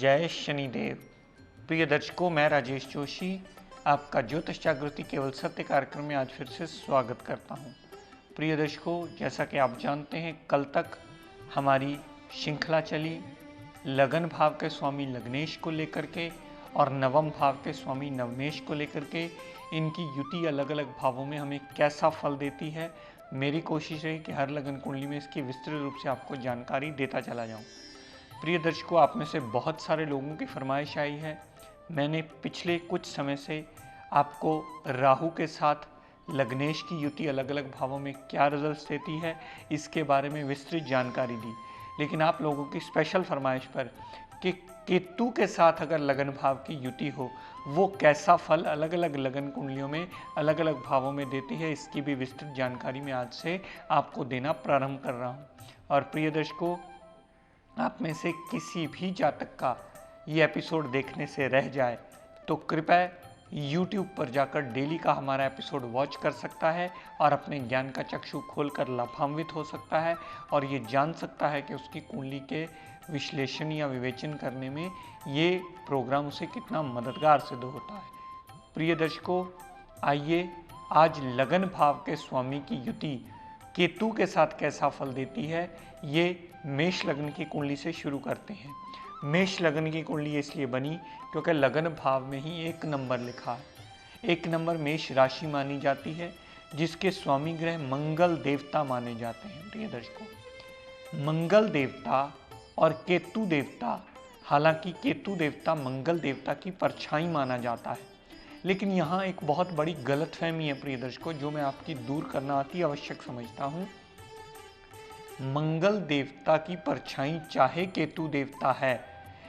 जय शनिदेव। प्रिय दर्शकों, मैं राजेश जोशी आपका ज्योतिष जागृति केवल सत्य कार्यक्रम में आज फिर से स्वागत करता हूं। प्रिय दर्शकों, जैसा कि आप जानते हैं, कल तक हमारी श्रृंखला चली लगन भाव के स्वामी लग्नेश को लेकर के और नवम भाव के स्वामी नवमेश को लेकर के। इनकी युति अलग अलग भावों में हमें कैसा फल देती है। मेरी कोशिश है कि हर लगन कुंडली में इसकी विस्तृत रूप से आपको जानकारी देता चला जाऊं। प्रिय दर्शकों, आप में से बहुत सारे लोगों की फरमाइश आई है। मैंने पिछले कुछ समय से आपको राहु के साथ लग्नेश की युति अलग अलग भावों में क्या रिजल्ट्स देती है इसके बारे में विस्तृत जानकारी दी, लेकिन आप लोगों की स्पेशल फरमाइश पर कि केतु के साथ अगर लगन भाव की युति हो वो कैसा फल अलग अलग लगन कुंडलियों में अलग अलग भावों में देती है, इसकी भी विस्तृत जानकारी मैं आज से आपको देना प्रारंभ कर रहा हूँ। और प्रिय दर्शकों, आप में से किसी भी जातक का ये एपिसोड देखने से रह जाए तो कृपया YouTube पर जाकर डेली का हमारा एपिसोड वॉच कर सकता है और अपने ज्ञान का चक्षु खोलकर लाभान्वित हो सकता है और ये जान सकता है कि उसकी कुंडली के विश्लेषण या विवेचन करने में ये प्रोग्राम उसे कितना मददगार सिद्ध होता है। प्रिय दर्शकों, आइए आज लगन भाव के स्वामी की युति केतु के साथ कैसा फल देती है ये मेष लगन की कुंडली से शुरू करते हैं। मेष लगन की कुंडली इसलिए बनी क्योंकि लगन भाव में ही 1 नंबर लिखा है। 1 नंबर मेष राशि मानी जाती है जिसके स्वामी ग्रह मंगल देवता माने जाते हैं। प्रिय दर्शकों, मंगल देवता और केतु देवता, हालांकि केतु देवता मंगल देवता की परछाई माना जाता है, लेकिन यहाँ एक बहुत बड़ी गलतफहमी है प्रिय दर्शकों, जो मैं आपकी दूर करना अति आवश्यक समझता हूँ। मंगल देवता की परछाई चाहे केतु देवता है,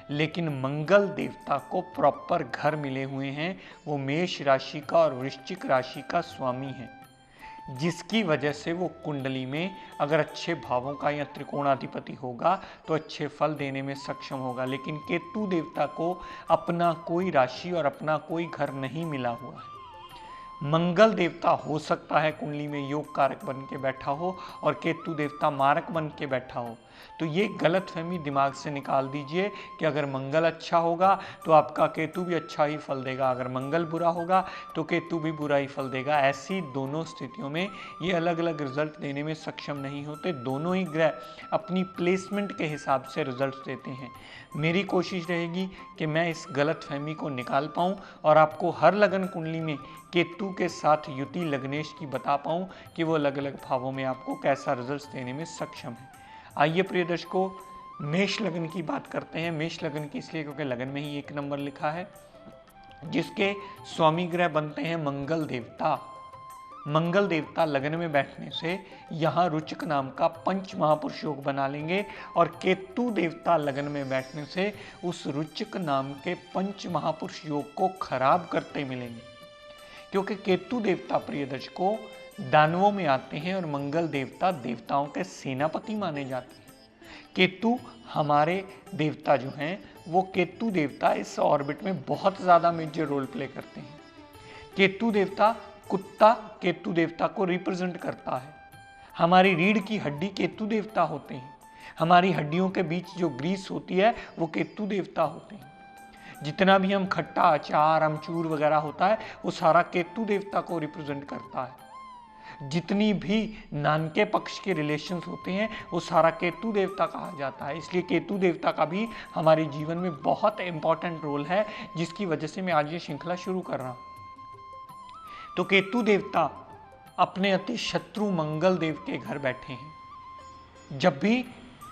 लेकिन मंगल देवता को प्रॉपर घर मिले हुए हैं। वो मेष राशि का और वृश्चिक राशि का स्वामी है, जिसकी वजह से वो कुंडली में अगर अच्छे भावों का या त्रिकोणाधिपति होगा तो अच्छे फल देने में सक्षम होगा। लेकिन केतु देवता को अपना कोई राशि और अपना कोई घर नहीं मिला हुआ है। मंगल देवता हो सकता है कुंडली में योग कारक बन के बैठा हो और केतु देवता मारक बन के बैठा हो, तो ये गलतफहमी दिमाग से निकाल दीजिए कि अगर मंगल अच्छा होगा तो आपका केतु भी अच्छा ही फल देगा, अगर मंगल बुरा होगा तो केतु भी बुरा ही फल देगा। ऐसी दोनों स्थितियों में ये अलग अलग रिजल्ट देने में सक्षम नहीं होते। दोनों ही ग्रह अपनी प्लेसमेंट के हिसाब से रिजल्ट देते हैं। मेरी कोशिश रहेगी कि मैं इस गलतफहमी को निकाल पाऊँ और आपको हर लगन कुंडली में केतु के साथ युति लग्नेश की बता पाऊँ कि वो अलग अलग भावों में आपको कैसा रिजल्ट देने में सक्षम है। आइए प्रिय दर्शकों, मेष लगन की बात करते हैं। मेष लगन की इसलिए क्योंकि लगन में ही 1 नंबर लिखा है, जिसके स्वामी ग्रह बनते हैं मंगल देवता। मंगल देवता लगन में बैठने से यहाँ रुचक नाम का पंच महापुरुष योग बना लेंगे और केतु देवता लगन में बैठने से उस रुचक नाम के पंच महापुरुष योग को खराब करते मिलेंगे, क्योंकि केतु देवता प्रिय दर्शकों दानवों में आते हैं और मंगल देवता देवताओं के सेनापति माने जाते हैं। केतु हमारे देवता जो हैं वो केतु देवता इस ऑर्बिट में बहुत ज़्यादा मेजर रोल प्ले करते हैं। केतु देवता कुत्ता केतु देवता को रिप्रेजेंट करता है। हमारी रीढ़ की हड्डी केतु देवता होते हैं। हमारी हड्डियों के बीच जो ग्रीस होती है वो केतु देवता होते हैं। जितना भी हम खट्टा अचार अमचूर वगैरह होता है वो सारा केतु देवता को रिप्रेजेंट करता है। जितनी भी नानके पक्ष के रिलेशंस होते हैं वो सारा केतु देवता कहा जाता है। इसलिए केतु देवता का भी हमारे जीवन में बहुत इंपॉर्टेंट रोल है, जिसकी वजह से मैं आज ये श्रृंखला शुरू कर रहा हूँ। तो केतु देवता अपने अति शत्रु मंगल देव के घर बैठे हैं। जब भी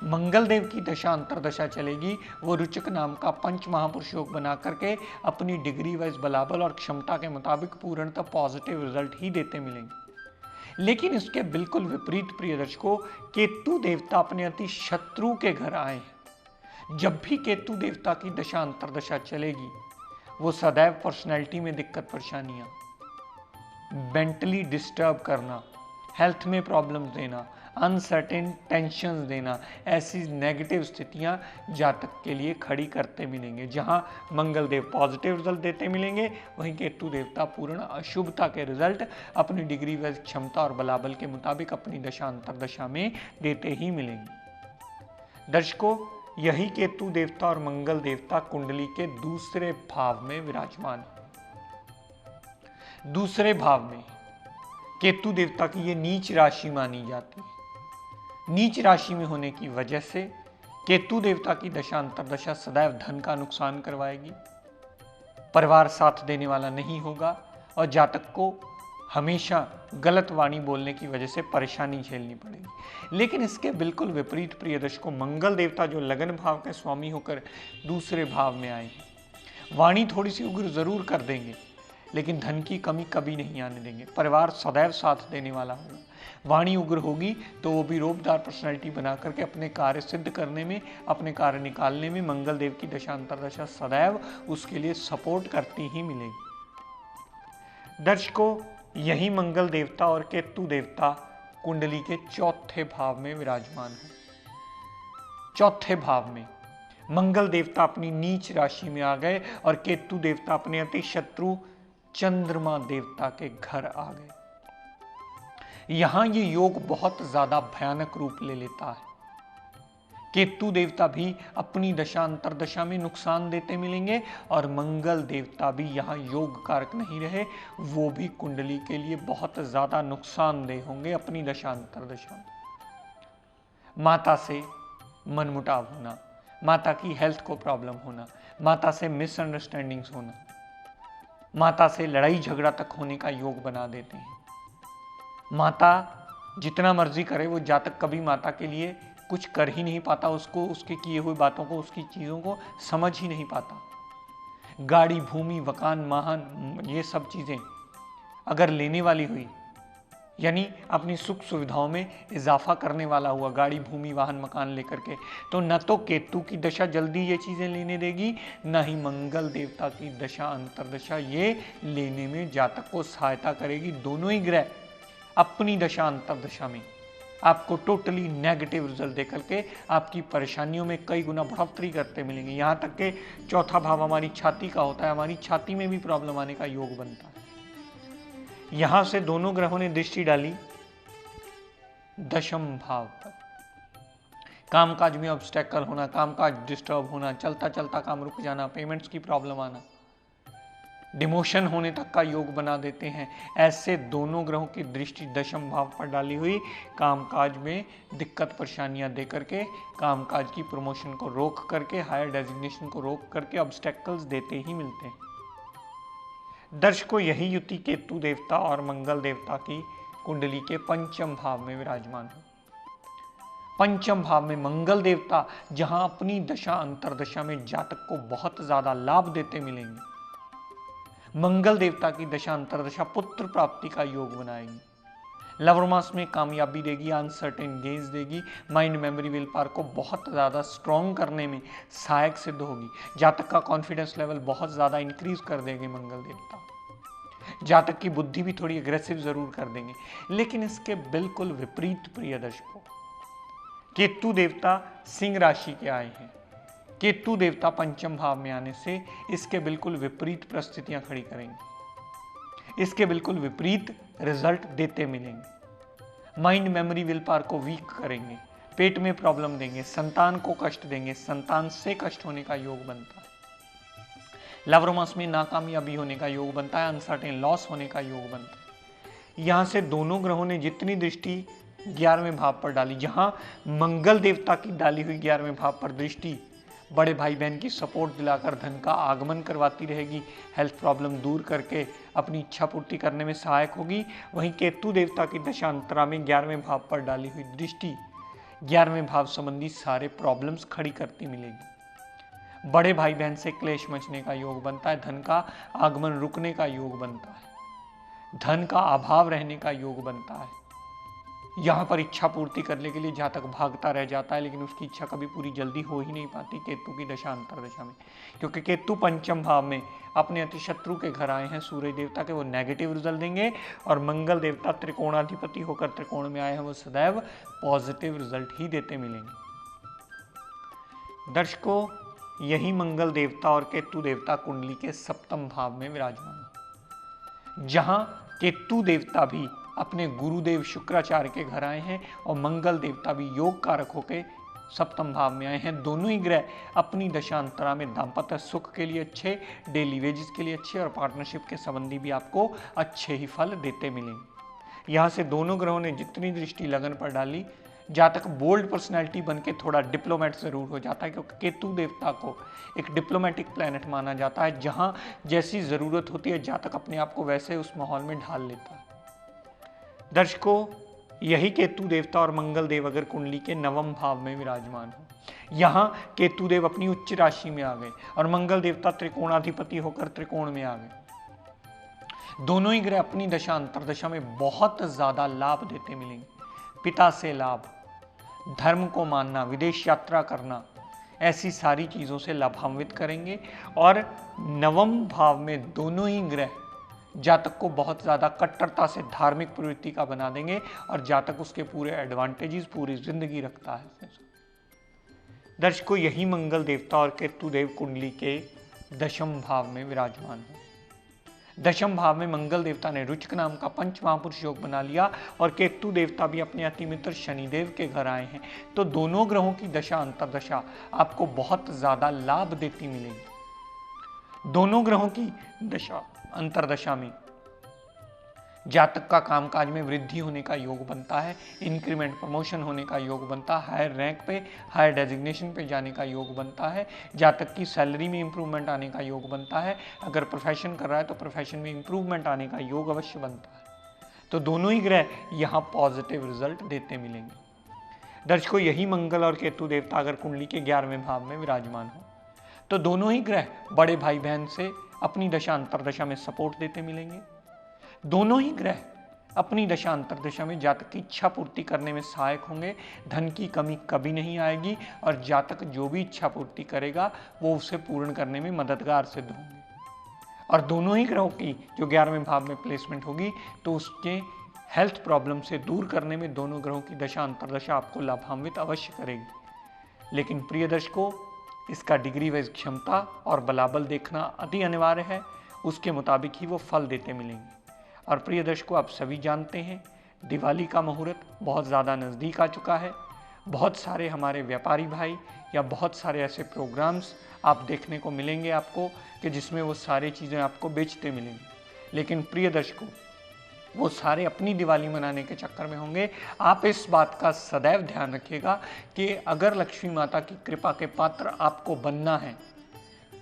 मंगल देव की दशा अंतरदशा चलेगी वो रुचक नाम का पंच महापुरुष योग बना करके अपनी डिग्री वाइज बलाबल और क्षमता के मुताबिक पूर्णतः पॉजिटिव रिजल्ट ही देते मिलेंगे। लेकिन इसके बिल्कुल विपरीत प्रिय दर्शकों, केतु देवता अपने अति शत्रु के घर आए हैं। जब भी केतु देवता की दशा अंतरदशा चलेगी वो सदैव पर्सनैलिटी में दिक्कत परेशानियां, मेंटली डिस्टर्ब करना, हेल्थ में प्रॉब्लम्स देना, अनसर्टेन टेंशन देना, ऐसी नेगेटिव स्थितियां जातक के लिए खड़ी करते मिलेंगे। जहां मंगल देव पॉजिटिव रिजल्ट देते मिलेंगे वहीं केतु देवता पूर्ण अशुभता के रिजल्ट अपनी डिग्री व क्षमता और बलाबल के मुताबिक अपनी दशा अंतरदशा में देते ही मिलेंगे। दर्शकों, यही केतु देवता और मंगल देवता कुंडली के दूसरे भाव में विराजमान है। दूसरे भाव में केतु देवता की ये नीच राशि मानी जाती है। नीच राशि में होने की वजह से केतु देवता की दशा अंतरदशा सदैव धन का नुकसान करवाएगी, परिवार साथ देने वाला नहीं होगा और जातक को हमेशा गलत वाणी बोलने की वजह से परेशानी झेलनी पड़ेगी। लेकिन इसके बिल्कुल विपरीत प्रिय दर्शकों, मंगल देवता जो लगन भाव के स्वामी होकर दूसरे भाव में आए हैं, वाणी थोड़ी सी उग्र जरूर कर देंगे लेकिन धन की कमी कभी नहीं आने देंगे। परिवार सदैव साथ देने वाला होगा। वाणी उग्र होगी तो वो भी रोबदार पर्सनैलिटी बना करके अपने कार्य सिद्ध करने में, अपने कार्य निकालने में मंगल देव की दशा अंतरदशा सदैव उसके लिए सपोर्ट करती ही मिलेगी। दर्शकों, यही मंगल देवता और केतु देवता कुंडली के चौथे भाव में विराजमान है। चौथे भाव में मंगल देवता अपनी नीच राशि में आ गए और केतु देवता अपने अति शत्रु चंद्रमा देवता के घर आ गए। यहां ये योग बहुत ज्यादा भयानक रूप ले लेता है। केतु देवता भी अपनी दशा अंतरदशा में नुकसान देते मिलेंगे और मंगल देवता भी यहां योग कारक नहीं रहे, वो भी कुंडली के लिए बहुत ज्यादा नुकसानदेह होंगे अपनी दशा अंतरदशा में। माता से मनमुटाव होना, माता की हेल्थ को प्रॉब्लम होना, माता से मिसअंडरस्टैंडिंग्स होना, माता से लड़ाई झगड़ा तक होने का योग बना देते हैं। माता जितना मर्जी करे, वो जातक कभी माता के लिए कुछ कर ही नहीं पाता, उसको उसके किए हुए बातों को, उसकी चीज़ों को समझ ही नहीं पाता। गाड़ी, भूमि, मकान, वाहन, ये सब चीज़ें अगर लेने वाली हुई, यानी अपनी सुख सुविधाओं में इजाफा करने वाला हुआ, गाड़ी, भूमि, वाहन, मकान लेकर के, तो न तो केतु की दशा जल्दी ये चीज़ें लेने देगी, न ही मंगल देवता की दशा अंतरदशा ये लेने में जातक को सहायता करेगी। दोनों ही ग्रह अपनी दशा अंतरदशा में आपको टोटली नेगेटिव रिजल्ट देकर के आपकी परेशानियों में कई गुना बढ़ोतरी करते मिलेंगे। यहाँ तक के चौथा भाव हमारी छाती का होता है, हमारी छाती में भी प्रॉब्लम आने का योग बनता है। यहां से दोनों ग्रहों ने दृष्टि डाली दशम भाव पर। कामकाज में ऑब्स्टेकल होना, कामकाज डिस्टर्ब होना, चलता चलता काम रुक जाना, पेमेंट्स की प्रॉब्लम आना, डिमोशन होने तक का योग बना देते हैं। ऐसे दोनों ग्रहों की दृष्टि दशम भाव पर डाली हुई कामकाज में दिक्कत परेशानियां दे करके, कामकाज की प्रमोशन को रोक करके, हायर डेजिग्नेशन को रोक करके ऑब्स्टेकल्स देते ही मिलते हैं। दर्शकों, यही युति केतु देवता और मंगल देवता की कुंडली के पंचम भाव में विराजमान है। पंचम भाव में मंगल देवता जहां अपनी दशा अंतरदशा में जातक को बहुत ज्यादा लाभ देते मिलेंगे, मंगल देवता की दशा अंतरदशा पुत्र प्राप्ति का योग बनाएगी, लव रोमांस में कामयाबी देगी, अनसर्टेन गेन्स देगी, माइंड मेमोरी विल पावर को बहुत ज़्यादा स्ट्रॉन्ग करने में सहायक सिद्ध होगी। जातक का कॉन्फिडेंस लेवल बहुत ज़्यादा इंक्रीज कर देंगे मंगल देवता। जातक की बुद्धि भी थोड़ी अग्रेसिव जरूर कर देंगे। लेकिन इसके बिल्कुल विपरीत प्रिय दर्शकों, केतु देवता सिंह राशि के आए हैं। केतु देवता पंचम भाव में आने से इसके बिल्कुल विपरीत परिस्थितियां खड़ी करेंगे, इसके बिल्कुल विपरीत रिजल्ट देते मिलेंगे। माइंड मेमोरी विल पावर को वीक करेंगे, पेट में प्रॉब्लम देंगे, संतान को कष्ट देंगे, संतान से कष्ट होने का योग बनता है, लव रोमांस में नाकामयाबी होने का योग बनता है, अनसर्टेन लॉस होने का योग बनता है। यहां से दोनों ग्रहों ने जितनी दृष्टि 11वें भाव पर डाली, जहां मंगल देवता की डाली हुई 11वें भाव पर दृष्टि बड़े भाई बहन की सपोर्ट दिलाकर धन का आगमन करवाती रहेगी, हेल्थ प्रॉब्लम दूर करके अपनी इच्छा पूर्ति करने में सहायक होगी। वहीं केतु देवता की दशांतरा में 11वें भाव पर डाली हुई दृष्टि 11वें भाव संबंधी सारे प्रॉब्लम्स खड़ी करती मिलेगी। बड़े भाई बहन से क्लेश मचने का योग बनता है, धन का आगमन रुकने का योग बनता है, धन का अभाव रहने का योग बनता है। यहाँ पर इच्छा पूर्ति करने के लिए जहाँ तक भागता रह जाता है, लेकिन उसकी इच्छा कभी पूरी जल्दी हो ही नहीं पाती केतु की दशा अंतरदशा में, क्योंकि केतु पंचम भाव में अपने अति शत्रु के घर आए हैं सूर्य देवता के, वो नेगेटिव रिजल्ट देंगे, और मंगल देवता त्रिकोणाधिपति होकर त्रिकोण में आए हैं, वो सदैव पॉजिटिव रिजल्ट ही देते मिलेंगे। दर्शकों, यही मंगल देवता और केतु देवता कुंडली के सप्तम भाव में विराजमान है, जहां केतु देवता भी अपने गुरुदेव शुक्राचार्य के घर आए हैं और मंगल देवता भी योग कारक होकर सप्तम भाव में आए हैं। दोनों ही ग्रह अपनी दशांतरा में दाम्पत्य सुख के लिए अच्छे, डेली वेजेस के लिए अच्छे और पार्टनरशिप के संबंधी भी आपको अच्छे ही फल देते मिलेंगे। यहाँ से दोनों ग्रहों ने जितनी दृष्टि लगन पर डाली, जातक बोल्ड पर्सनैलिटी बन के थोड़ा डिप्लोमेट जरूर हो जाता है, क्योंकि केतु देवता को एक डिप्लोमेटिक प्लैनेट माना जाता है। जहाँ जैसी ज़रूरत होती है जातक अपने आप को वैसे उस माहौल में ढाल लेता है। दर्शकों, यही केतु देवता और मंगल देव अगर कुंडली के नवम भाव में विराजमान हो, यहाँ केतु देव अपनी उच्च राशि में आ गए और मंगल देवता त्रिकोणाधिपति होकर त्रिकोण में आ गए। दोनों ही ग्रह अपनी दशा अंतरदशा में बहुत ज्यादा लाभ देते मिलेंगे। पिता से लाभ, धर्म को मानना, विदेश यात्रा करना, ऐसी सारी चीजों से लाभान्वित करेंगे। और नवम भाव में दोनों ही ग्रह जातक को बहुत ज़्यादा कट्टरता से धार्मिक प्रवृत्ति का बना देंगे और जातक उसके पूरे एडवांटेजेस पूरी जिंदगी रखता है। दर्शकों, यही मंगल देवता और केतु देव कुंडली के दशम भाव में विराजमान है। दशम भाव में मंगल देवता ने रुचिक नाम का पंच महापुरुष योग बना लिया और केतु देवता भी अपने अति मित्र शनिदेव के घर आए हैं। तो दोनों ग्रहों की दशा अंतरदशा आपको बहुत ज्यादा लाभ देती मिलेगी। दोनों ग्रहों की दशा अंतरदशा में जातक का कामकाज में वृद्धि होने का योग बनता है, इंक्रीमेंट प्रमोशन होने का योग बनता है, हायर रैंक पे, हायर डेजिग्नेशन पे जाने का योग बनता है, जातक की सैलरी में इंप्रूवमेंट आने का योग बनता है, अगर प्रोफेशन कर रहा है तो प्रोफेशन में इंप्रूवमेंट आने का योग अवश्य बनता है। तो दोनों ही ग्रह यहाँ पॉजिटिव रिजल्ट देते मिलेंगे। दर्शकों, यही मंगल और केतु देवता अगर कुंडली के 11वें भाव में विराजमान हो तो दोनों ही ग्रह बड़े भाई बहन से अपनी दशा अंतरदशा में सपोर्ट देते मिलेंगे। दोनों ही ग्रह अपनी दशा अंतरदशा में जातक की इच्छा पूर्ति करने में सहायक होंगे। धन की कमी कभी नहीं आएगी और जातक जो भी इच्छा पूर्ति करेगा वो उसे पूर्ण करने में मददगार सिद्ध होंगे। और दोनों ही ग्रहों की जो 11वें भाव में प्लेसमेंट होगी तो उसके हेल्थ प्रॉब्लम से दूर करने में दोनों ग्रहों की दशा अंतरदशा आपको लाभान्वित अवश्य करेगी। लेकिन प्रिय दर्शकों, इसका डिग्री वाइज क्षमता और बलाबल देखना अति अनिवार्य है, उसके मुताबिक ही वो फल देते मिलेंगे। और प्रिय दर्शकों, आप सभी जानते हैं दिवाली का मुहूर्त बहुत ज़्यादा नज़दीक आ चुका है। बहुत सारे हमारे व्यापारी भाई या बहुत सारे ऐसे प्रोग्राम्स आप देखने को मिलेंगे आपको कि जिसमें वो सारी चीज़ें आपको बेचते मिलेंगे। लेकिन प्रिय दर्शकों, वो सारे अपनी दिवाली मनाने के चक्कर में होंगे। आप इस बात का सदैव ध्यान रखिएगा कि अगर लक्ष्मी माता की कृपा के पात्र आपको बनना है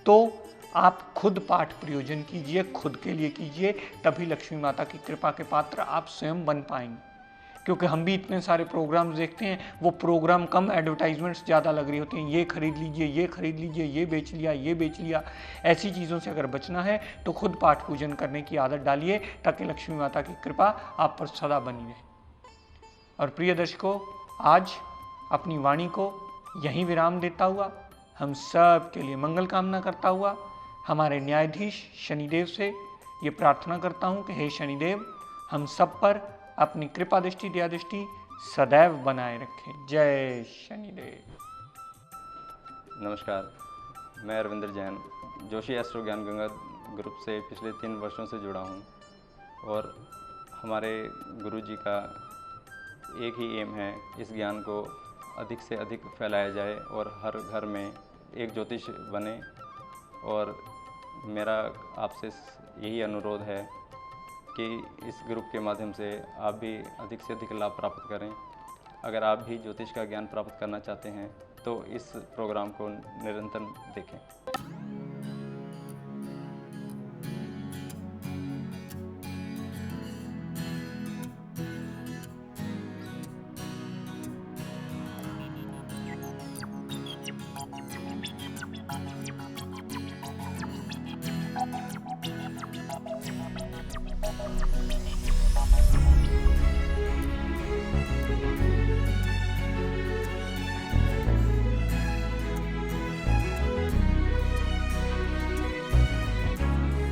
तो आप खुद पाठ प्रयोजन कीजिए, खुद के लिए कीजिए, तभी लक्ष्मी माता की कृपा के पात्र आप स्वयं बन पाएंगे। क्योंकि हम भी इतने सारे प्रोग्राम्स देखते हैं, वो प्रोग्राम कम, एडवर्टाइजमेंट्स ज़्यादा लग रही होती हैं, ये खरीद लीजिए, ये खरीद लीजिए, ये बेच लिया, ये बेच लिया। ऐसी चीज़ों से अगर बचना है तो खुद पाठ पूजन करने की आदत डालिए ताकि लक्ष्मी माता की कृपा आप पर सदा बनी रहे। और प्रिय दर्शकों, आज अपनी वाणी को यहीं विराम देता हुआ हम सब के लिए मंगल कामना करता हुआ हमारे न्यायाधीश शनिदेव से ये प्रार्थना करता हूँ कि हे शनिदेव, हम सब पर अपनी कृपा दृष्टि दया दृष्टि सदैव बनाए रखें। जय शनिदेव। नमस्कार, मैं रविंद्र जैन जोशी एस्ट्रो ज्ञान गंगा ग्रुप से पिछले 3 वर्षों से जुड़ा हूँ और हमारे गुरुजी का एक ही एम है, इस ज्ञान को अधिक से अधिक फैलाया जाए और हर घर में एक ज्योतिष बने। और मेरा आपसे यही अनुरोध है कि इस ग्रुप के माध्यम से आप भी अधिक से अधिक लाभ प्राप्त करें। अगर आप भी ज्योतिष का ज्ञान प्राप्त करना चाहते हैं तो इस प्रोग्राम को निरंतर देखें।